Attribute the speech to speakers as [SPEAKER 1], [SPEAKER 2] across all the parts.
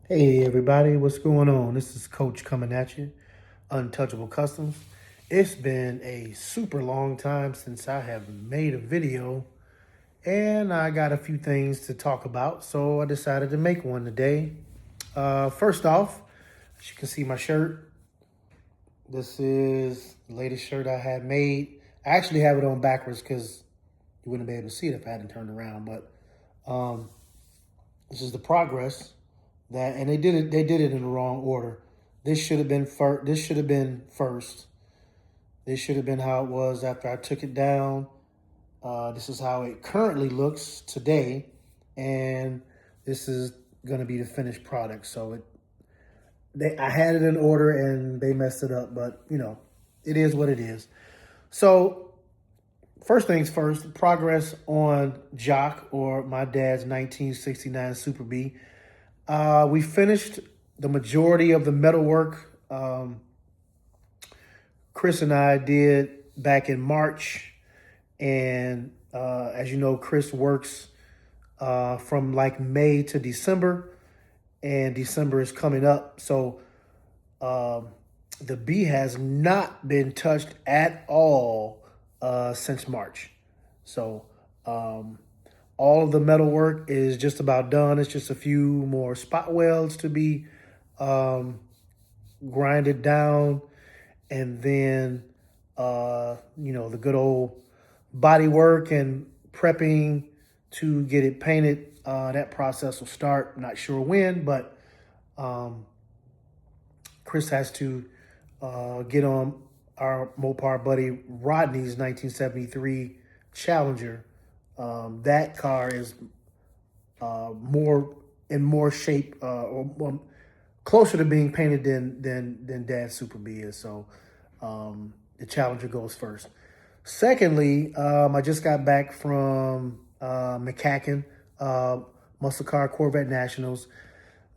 [SPEAKER 1] Hey everybody, what's going on? This is Coach coming at you, Untouchable Customs. It's been a super long time since I have made a video, and I got a few things to talk about, so I decided to make one today. First off, as you can see my shirt. This is the latest shirt I had made. I actually have it on backwards because you wouldn't be able to see it if I hadn't turned around, but this is the progress. And they did it in the wrong order. This should have been first. This should have been first. This should have been how it was after I took it down. This is how it currently looks today, and this is going to be the finished product. So I had it in order and they messed it up, but it is what it is. So first things first, progress on Jock, or my dad's 1969 Super B. We finished the majority of the metalwork Chris and I did back in March. And as you know, Chris works from like May to December, and December is coming up. So the B has not been touched at all since March. So all of the metal work is just about done. It's just a few more spot welds to be grinded down. And then, the good old body work and prepping to get it painted. That process will start. Not sure when, but Chris has to get on our Mopar buddy Rodney's 1973 Challenger. That car is more shape, or closer to being painted than Dad's Super B is. So the Challenger goes first. Secondly, I just got back from McCacken Muscle Car Corvette Nationals.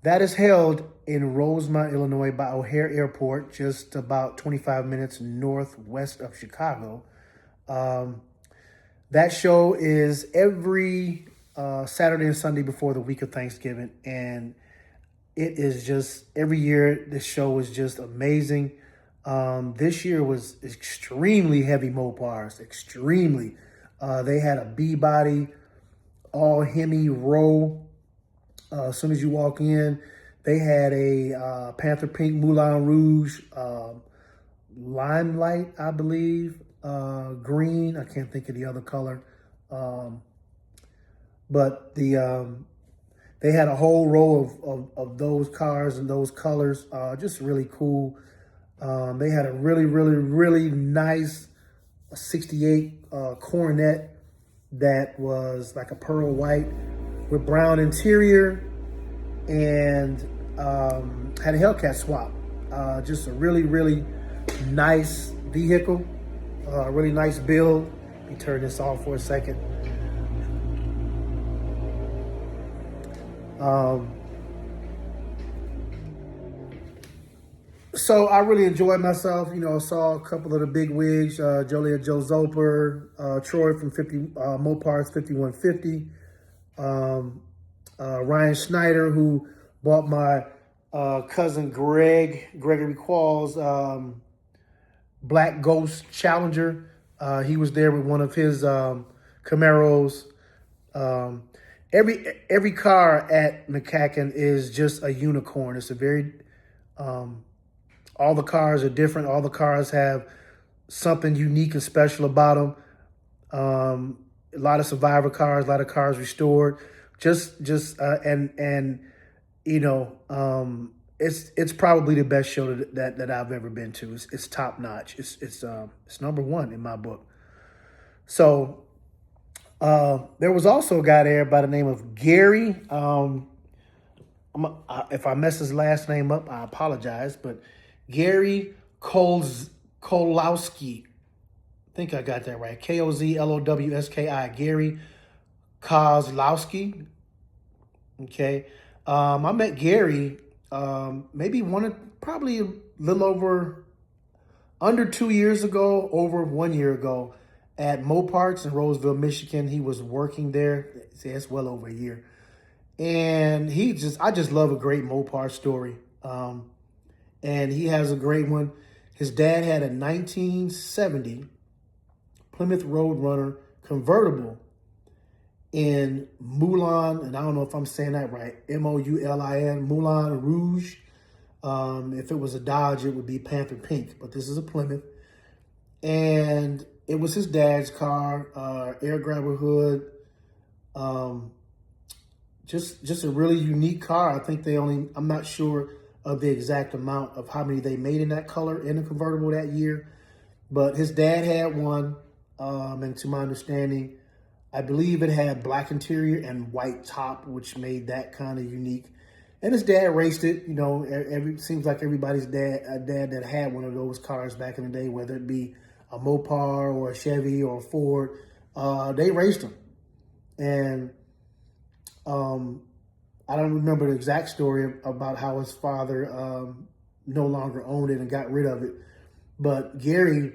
[SPEAKER 1] That is held in Rosemont, Illinois, by O'Hare Airport, just about 25 minutes northwest of Chicago. That show is every Saturday and Sunday before the week of Thanksgiving, and it is just, every year this show is just amazing. This year was extremely heavy Mopars, extremely. They had a B body, all Hemi row. As soon as you walk in, they had a Panther Pink Moulin Rouge, Limelight, I believe, green. I can't think of the other color. But they had a whole row of those cars and those colors, just really cool. They had a really, really, really nice 68 Coronet that was like a pearl white with brown interior, and had a Hellcat swap. Just a really, really nice vehicle, really nice build. Let me turn this off for a second. So I really enjoyed myself. Saw a couple of the big wigs, Joliet Joe Zoper, Troy from Mopar's 5150, Ryan Schneider, who bought my cousin Gregory Quall's Black Ghost Challenger. He was there with one of his Camaros. Every car at McCacken is just a unicorn. It's a very all the cars are different. All the cars have something unique and special about them. A lot of survivor cars, a lot of cars restored. It's probably the best show that I've ever been to. It's top notch. It's number one in my book. So there was also a guy there by the name of Gary. If I mess his last name up, I apologize. But Gary Kolowski, I think I got that right. Kozlowski. Gary Kozlowski. Okay. I met Gary probably a little over, under 2 years ago, over 1 year ago, at Moparts in Roseville, Michigan. He was working there. It's well over a year. And I just love a great Mopar story. And he has a great one. His dad had a 1970 Plymouth Roadrunner Convertible in Moulin, and I don't know if I'm saying that right, Moulin, Moulin Rouge. If it was a Dodge, it would be Panther Pink, but this is a Plymouth. And it was his dad's car, air grabber hood. Just a really unique car. I think I'm not sure of the exact amount of how many they made in that color in a convertible that year, but his dad had one. And to my understanding, I believe it had black interior and white top, which made that kind of unique. And his dad raced it. You know, seems like everybody's dad that had one of those cars back in the day, whether it be a Mopar or a Chevy or a Ford, they raced them. And I don't remember the exact story about how his father no longer owned it and got rid of it. But Gary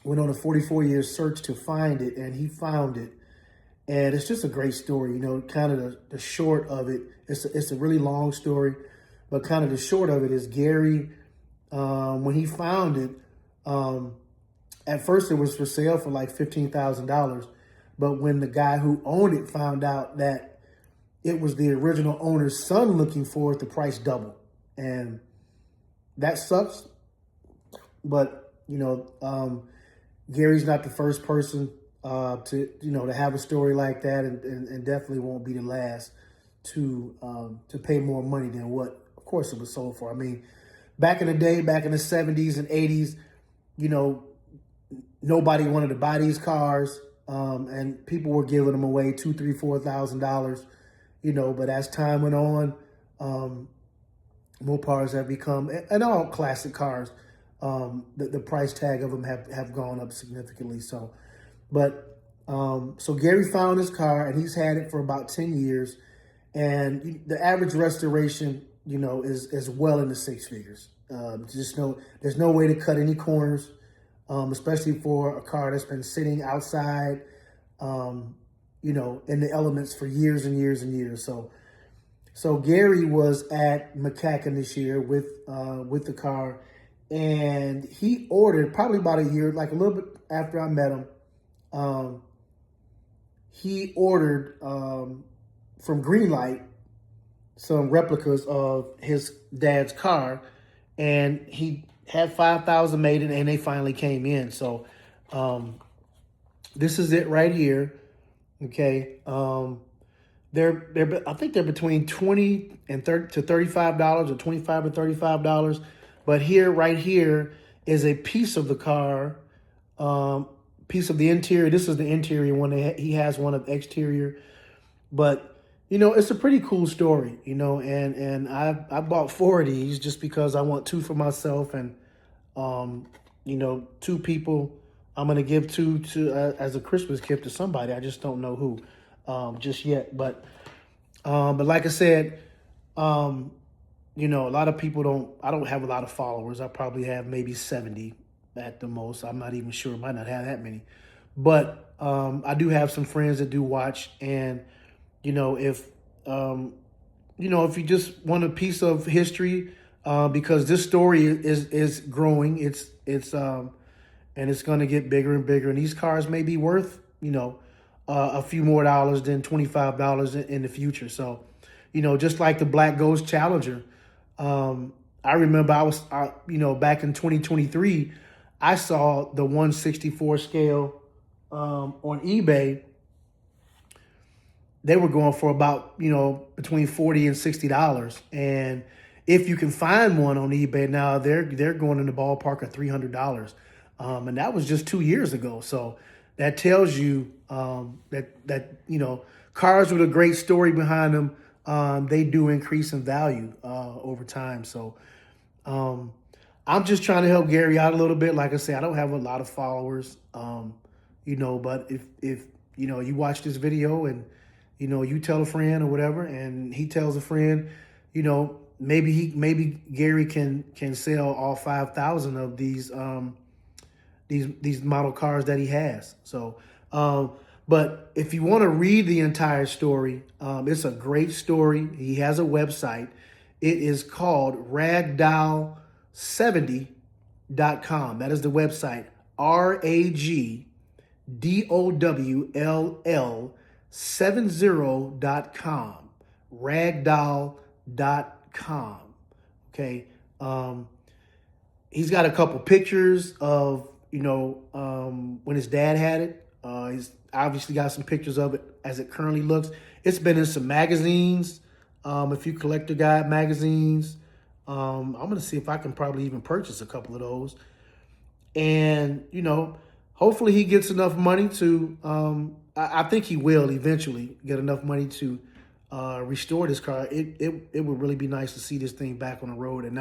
[SPEAKER 1] went on a 44-year search to find it, and he found it. And it's just a great story, you know, kind of the short of it. It's a really long story, but kind of the short of it is Gary, when he found it, at first it was for sale for like $15,000. But when the guy who owned it found out that it was the original owner's son looking for it, the price doubled. And that sucks. But, you know, Gary's not the first person to have a story like that, and definitely won't be the last to pay more money than what, of course, it was sold for. I mean, back in the day, back in the 70s and 80s, you know, nobody wanted to buy these cars, and people were giving them away $2,000, $3,000, $4,000, you know. But as time went on, Mopars have become, and all classic cars, the price tag of them have gone up significantly. So, so Gary found his car, and he's had it for about 10 years. And the average restoration, you know, is well into six figures. There's no way to cut any corners, especially for a car that's been sitting outside, you know, in the elements for years and years and years. So Gary was at McCacken this year with the car, and he ordered probably about a year, like a little bit after I met him. He ordered from Greenlight some replicas of his dad's car, and he had 5,000 made, and they finally came in. So this is it right here. Okay. I think they're between $20 and $30 to $35, or $25 to $35. But right here is a piece of the car, piece of the interior. This is the interior one. He has one of exterior, but you know, it's a pretty cool story, you know. And I bought 4 of these just because I want 2 for myself, and you know, 2 people I'm gonna give to as a Christmas gift to somebody. I just don't know who just yet, but like I said, you know, a lot of people I don't have a lot of followers. I probably have maybe 70 at the most. I'm not even sure. I might not have that many. But I do have some friends that do watch. And, you know, if you just want a piece of history, because this story is growing, and it's going to get bigger and bigger. And these cars may be worth, you know, a few more dollars than $25 in the future. So, you know, just like the Black Ghost Challenger, I remember you know, back in 2023, I saw the 1/64 scale on eBay. They were going for about, you know, between $40 and $60. And if you can find one on eBay now, they're going in the ballpark of $300. And that was just 2 years ago. So that tells you that you know, cars with a great story behind them, they do increase in value over time. So I'm just trying to help Gary out a little bit. Like I say, I don't have a lot of followers, you know, but if you know, you watch this video and, you know, you tell a friend or whatever, and he tells a friend, you know, maybe Gary can sell all 5,000 of these model cars that he has. So, but But if you want to read the entire story, it's a great story. He has a website. It is called ragdoll70.com. That is the website. RAGDOWLL 70.com. Ragdoll.com. Okay. He's got a couple pictures of, when his dad had it. He's obviously got some pictures of it as it currently looks. It's been in some magazines, a few collector guide magazines. I'm going to see if I can probably even purchase a couple of those. And, hopefully he gets enough money to, I think he will eventually get enough money to restore this car. It would really be nice to see this thing back on the road. And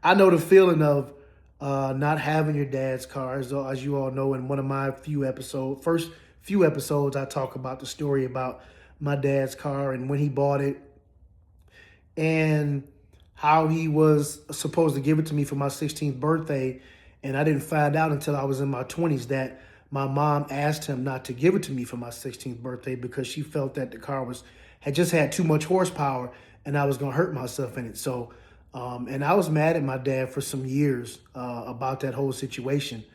[SPEAKER 1] I know the feeling of not having your dad's car. As you all know, in one of my first few episodes, I talk about the story about my dad's car and when he bought it and how he was supposed to give it to me for my 16th birthday. And I didn't find out until I was in my 20s that my mom asked him not to give it to me for my 16th birthday because she felt that the car had just had too much horsepower and I was going to hurt myself in it. So, and I was mad at my dad for some years about that whole situation.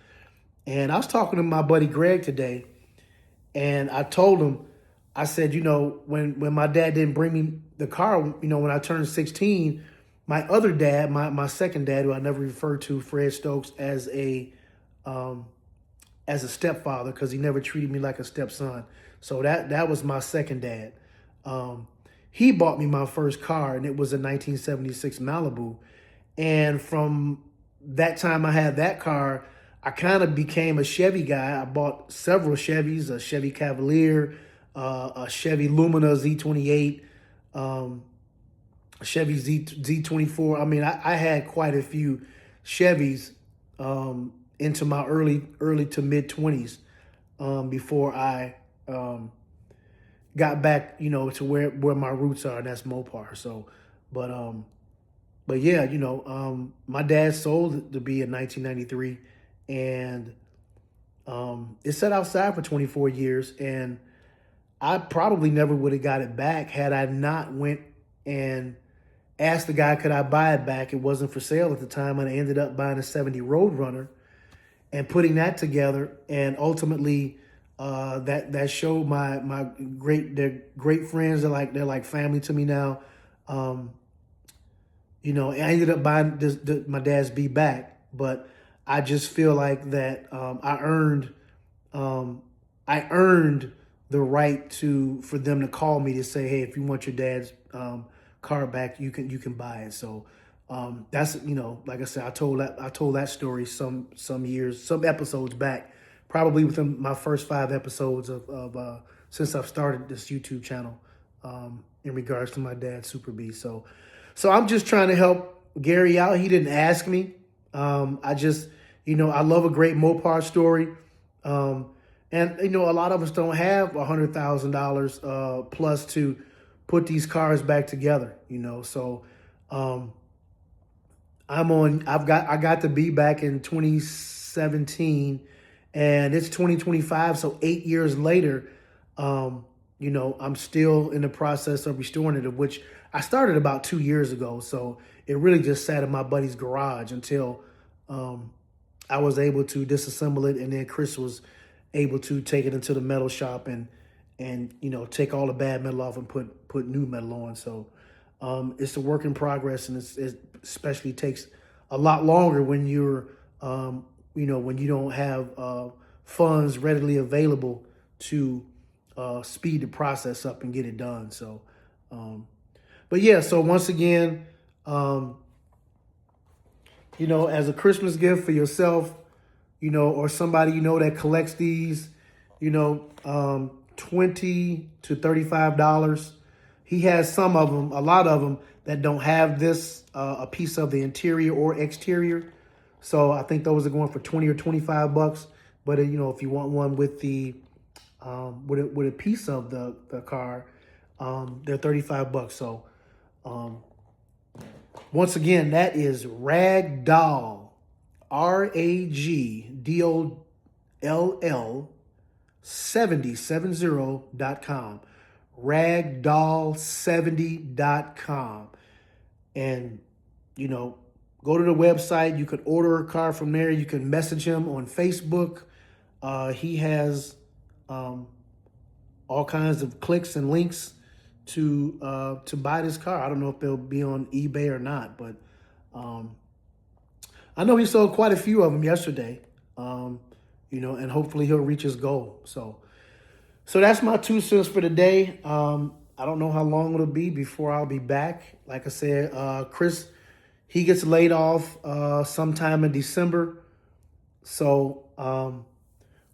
[SPEAKER 1] And I was talking to my buddy Greg today, and I told him, I said, when my dad didn't bring me the car, when I turned 16, my other dad, my second dad, who I never referred to, Fred Stokes, as a stepfather because he never treated me like a stepson. So that was my second dad. He bought me my first car, and it was a 1976 Malibu. And from that time I had that car, I kind of became a Chevy guy. I bought several Chevys, a Chevy Cavalier, a Chevy Lumina Z28, a Chevy Z24. I mean, I had quite a few Chevys into my early to mid 20s before I got back, to where my roots are, and that's Mopar. So, but yeah, my dad sold it to be in 1993, and it sat outside for 24 years, and I probably never would have got it back had I not went and asked the guy, could I buy it back? It wasn't for sale at the time, and I ended up buying a 70 Roadrunner and putting that together, and ultimately that showed my great friends. They're like family to me now. I ended up buying my dad's B back, but I just feel like that I earned the right for them to call me to say, hey, if you want your dad's car back, you can buy it. So that's, like I said, I told that story some episodes back, probably within my first 5 episodes of since I've started this YouTube channel in regards to my dad's Super B. So I'm just trying to help Gary out. He didn't ask me. I just, I love a great Mopar story. And, a lot of us don't have $100,000 plus to put these cars back together, So I got the B back in 2017, and it's 2025. So 8 years later, I'm still in the process of restoring it, of which I started about 2 years ago. So it really just sat in my buddy's garage until I was able to disassemble it, and then Chris was able to take it into the metal shop and take all the bad metal off and put new metal on. So it's a work in progress, and it especially takes a lot longer when you're when you don't have funds readily available to speed the process up and get it done. So but yeah, so once again, as a Christmas gift for yourself, or somebody that collects these, $20 to $35. He has some of them, a lot of them, that don't have this, a piece of the interior or exterior. So I think those are going for 20 or 25 bucks. But if you want one with the with a piece of the car, they're 35 bucks. So once again, that is Ragdoll, RAGDOLL ragdoll70.com. Ragdoll70.com. And, you know, go to the website. You could order a car from there. You can message him on Facebook. He has all kinds of clicks and links to buy this car. I don't know if they'll be on eBay or not, but I know he sold quite a few of them yesterday. You know, and hopefully he'll reach his goal. So that's my 2 cents for today. I don't know how long it'll be before I'll be back. Like I said, Chris, he gets laid off sometime in December. So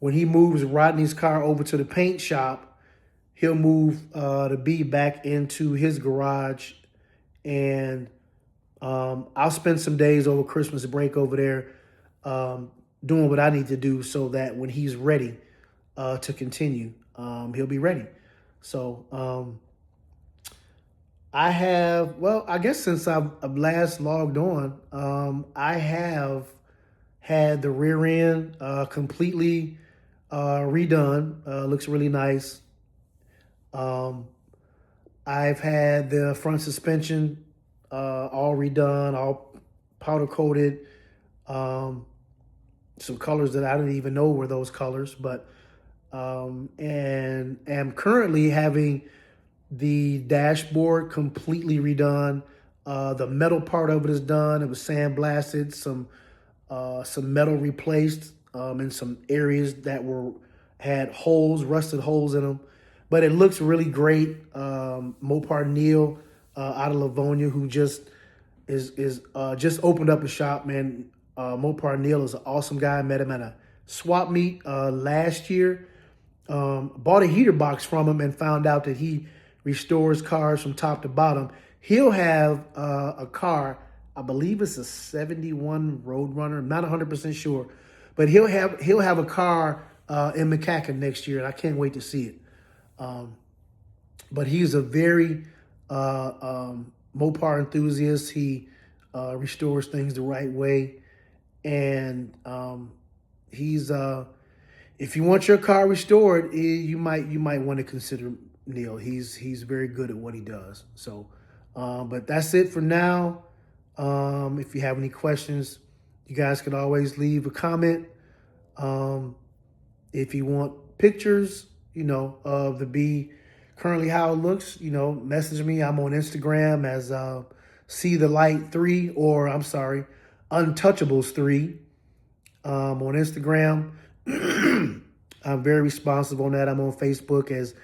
[SPEAKER 1] when he moves Rodney's car over to the paint shop, he'll move the B back into his garage, and I'll spend some days over Christmas break over there doing what I need to do so that when he's ready to continue, he'll be ready. So I guess since I've last logged on, I have had the rear end completely redone. Looks really nice. I've had the front suspension all redone, all powder coated. Some colors that I didn't even know were those colors, but and am currently having the dashboard completely redone. The metal part of it is done. It was sandblasted. Some metal replaced in some areas that had holes, rusted holes in them. But it looks really great. Mopar Neil out of Livonia, who just just opened up a shop, man. Mopar Neil is an awesome guy. I met him at a swap meet last year. Bought a heater box from him and found out that he restores cars from top to bottom. He'll have a car, I believe it's a 71 Roadrunner. I'm not 100% sure, but he'll have a car in McCacken next year, and I can't wait to see it. But he's a very Mopar enthusiast. He restores things the right way. And he's if you want your car restored, you might want to consider Neil. He's very good at what he does. So, but that's it for now. If you have any questions, you guys can always leave a comment. If you want pictures, you know, of the B currently how it looks, you know, message me. I'm on Instagram as See the Light 3, or I'm sorry, Untouchables 3 on Instagram. I'm very responsive on that. I'm on Facebook as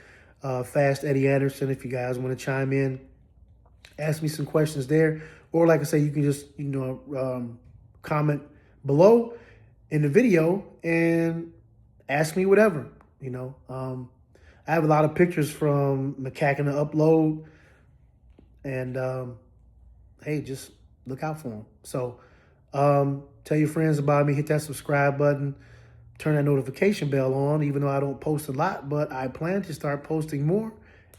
[SPEAKER 1] Fast Eddie Anderson. If you guys want to chime in, ask me some questions there. Or like I say, you can just, you know, comment below in the video and ask me whatever, you know. I have a lot of pictures from McCacken to upload. And, hey, just look out for them. So, tell your friends about me. Hit that subscribe button. Turn that notification bell on, even though I don't post a lot. But I plan to start posting more.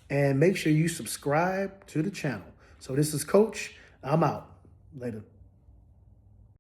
[SPEAKER 1] And make sure you subscribe to the channel. So this is Coach. I'm out. Later.